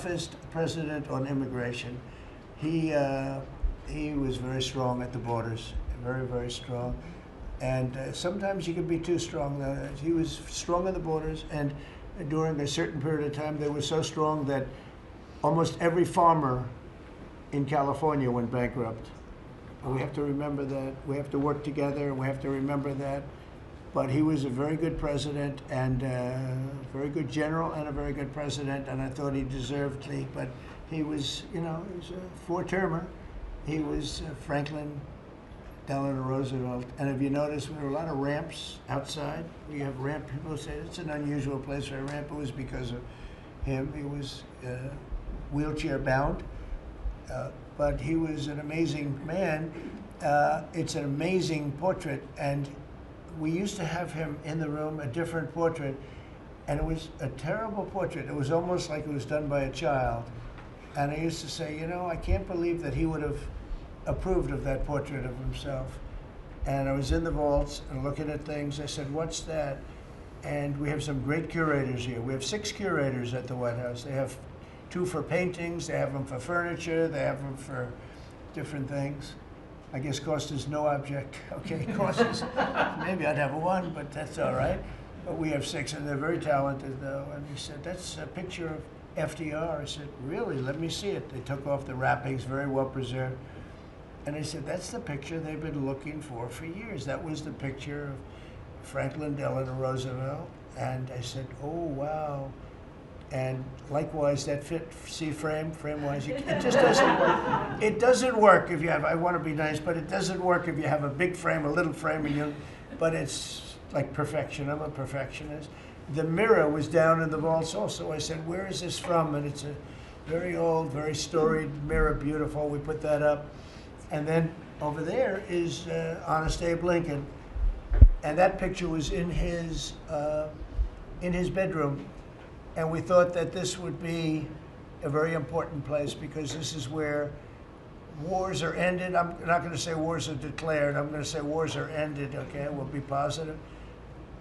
toughest president on immigration. He was very strong at the borders, very, very strong. And sometimes he could be too strong. He was strong on the borders, and during a certain period of time, they were so strong that almost every farmer in California went bankrupt. And we have to remember that. We have to work together, and we have to remember that. But he was a very good president, and a very good general, and a very good president, and I thought he deserved the, but he was, you know, he was a four-termer. He was Franklin Delano Roosevelt. And if you notice, there were a lot of ramps outside. We have ramp, people say it's an unusual place for a ramp. It was because of him. He was wheelchair bound, but he was an amazing man. It's an amazing portrait, and we used to have him in the room, a different portrait, and it was a terrible portrait. It was almost like it was done by a child. And I used to say, you know, I can't believe that he would have approved of that portrait of himself. And I was in the vaults and looking at things. I said, what's that? And we have some great curators here. We have 6 curators at the White House. They have 2 for paintings, they have them for furniture, they have them for different things. I guess cost is no object. Okay, cost is, maybe I'd have 1, but that's all right. But we have 6, and they're very talented, though. And he said, that's a picture of FDR. I said, really? Let me see it. They took off the wrappings, very well preserved. And I said, that's the picture they've been looking for years. That was the picture of Franklin Delano Roosevelt. And I said, oh, wow. And likewise, that fit, see frame-wise, it just doesn't work. It doesn't work if you have, I want to be nice, but it doesn't work if you have a big frame, a little frame, and but it's like perfection. I'm a perfectionist. The mirror was down in the vaults also. I said, where is this from? And it's a very old, very storied mirror, beautiful. We put that up. And then over there is Honest Abe Lincoln. And that picture was in his bedroom. And we thought that this would be a very important place because this is where wars are ended. I'm not going to say wars are declared. I'm going to say wars are ended, okay? We'll be positive.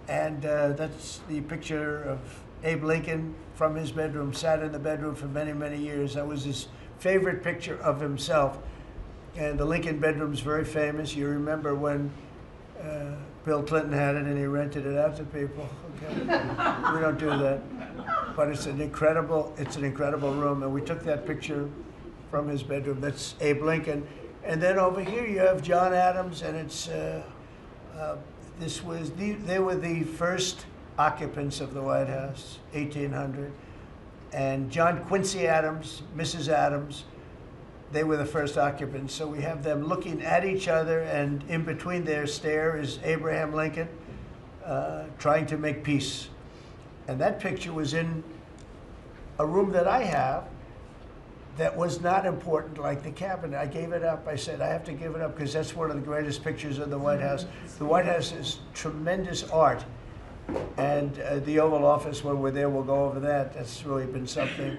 And that's the picture of Abe Lincoln from his bedroom, sat in the bedroom for many, many years. That was his favorite picture of himself. And the Lincoln bedroom's very famous. You remember when Bill Clinton had it and he rented it out to people. Okay, we don't do that. But it's an incredible room. And we took that picture from his bedroom. That's Abe Lincoln. And then over here you have John Adams, and it's they were the first occupants of the White House, 1800. And John Quincy Adams, Mrs. Adams, they were the first occupants. So we have them looking at each other, and in between their stare is Abraham Lincoln trying to make peace. And that picture was in a room that I have that was not important, like the cabinet. I gave it up. I said, I have to give it up because that's one of the greatest pictures of the White House. The White House is tremendous art. And the Oval Office, when we're there, we'll go over that. That's really been something.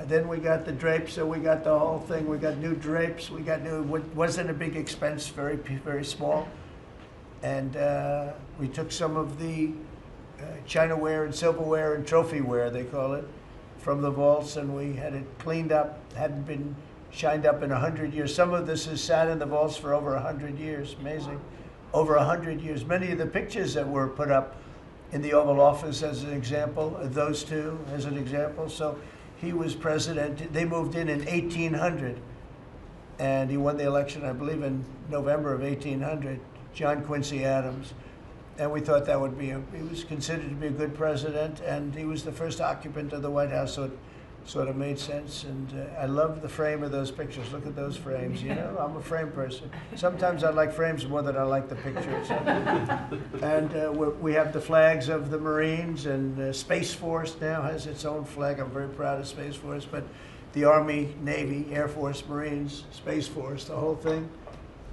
Then we got the drapes, so we got the whole thing. We got new drapes. We got new, wasn't a big expense, very, very small. And we took some of the chinaware and silverware and trophyware, they call it, from the vaults, and we had it cleaned up. Hadn't been shined up in 100 years. Some of this has sat in the vaults for over 100 years. Amazing. Over 100 years. Many of the pictures that were put up in the Oval Office as an example, those two as an example. So he was president. They moved in 1800, and he won the election, I believe, in November of 1800, John Quincy Adams. And we thought that would be, he was considered to be a good president, and he was the first occupant of the White House, so it sort of made sense. And I love the frame of those pictures. Look at those frames, you know? I'm a frame person. Sometimes I like frames more than I like the pictures. And we have the flags of the Marines, and Space Force now has its own flag. I'm very proud of Space Force, but the Army, Navy, Air Force, Marines, Space Force, the whole thing.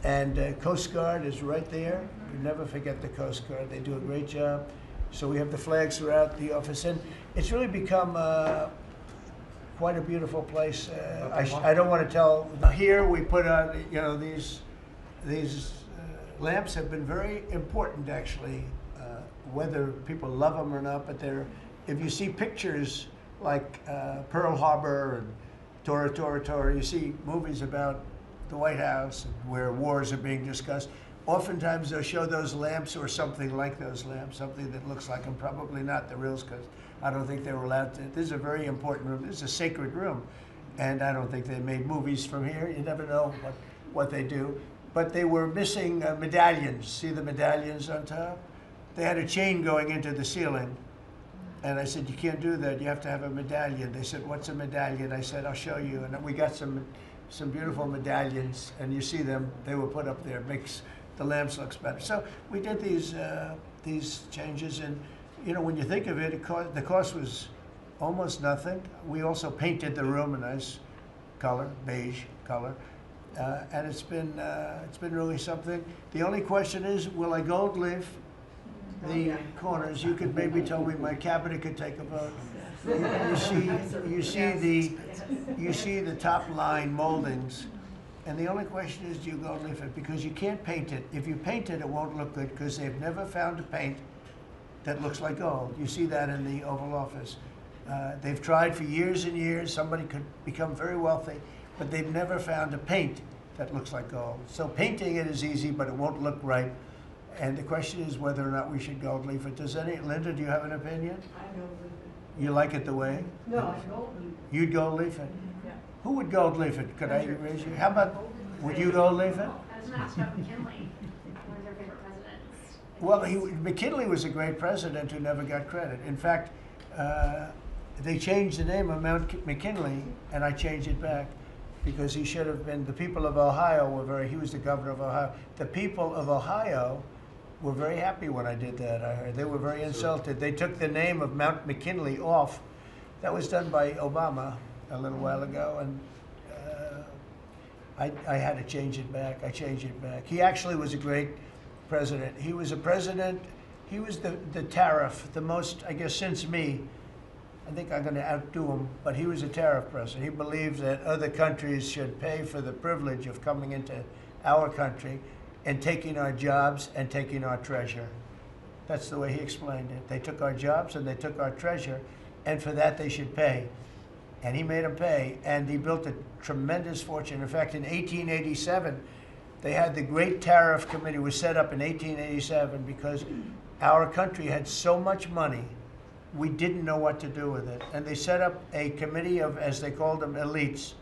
And Coast Guard is right there. You never forget the Coast Guard. They do a great job. So we have the flags throughout the office. And it's really become quite a beautiful place. I don't want to tell. Here we put on, you know, these lamps have been very important, actually, whether people love them or not. But if you see pictures like Pearl Harbor and Tora Tora Tora. You see movies about the White House and where wars are being discussed. Oftentimes they'll show those lamps or something like those lamps, something that looks like them, probably not the reals, because I don't think they were allowed to. This is a very important room. This is a sacred room. And I don't think they made movies from here. You never know what they do. But they were missing medallions. See the medallions on top? They had a chain going into the ceiling. And I said, you can't do that. You have to have a medallion. They said, what's a medallion? I said, I'll show you. And we got some beautiful medallions. And you see them. They were put up there. It makes the lamps look better. So we did these changes. And, you know, when you think of it, the cost was almost nothing. We also painted the room a nice color, beige color. And it's been really something. The only question is, will I gold leaf the corners? You could maybe tell me my cabinet could take a vote. You see the top line moldings, and the only question is, do you gold leaf it? Because you can't paint it. If you paint it, it won't look good because they've never found a paint that looks like gold. You see that in the Oval Office. They've tried for years and years. Somebody could become very wealthy, but they've never found a paint that looks like gold. So painting it is easy, but it won't look right. And the question is whether or not we should gold leaf it. Linda, do you have an opinion? I gold leaf it. You like it the way? No, I gold leaf it. You'd gold leaf it? Yeah. Who would gold leaf it? Could I raise you? How about, would you gold leaf it? I was gonna ask about McKinley, one of their favorite presidents. Well, McKinley was a great president who never got credit. In fact, they changed the name of Mount McKinley, and I changed it back because he should have been. The people of Ohio he was the governor of Ohio. The people of Ohio were very happy when I did that. I heard they were very insulted. They took the name of Mount McKinley off. That was done by Obama a little while ago, and I had to change it back. I changed it back. He actually was a great president. He was a president. He was the tariff, the most, I guess, since me. I think I'm going to outdo him, but he was a tariff president. He believed that other countries should pay for the privilege of coming into our country and taking our jobs and taking our treasure. That's the way he explained it. They took our jobs and they took our treasure, and for that they should pay. And he made them pay, and he built a tremendous fortune. In fact, in 1887, they had the Great Tariff Committee was set up in 1887 because our country had so much money, we didn't know what to do with it. And they set up a committee of, as they called them, elites,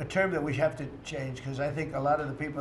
a term that we have to change because I think a lot of the people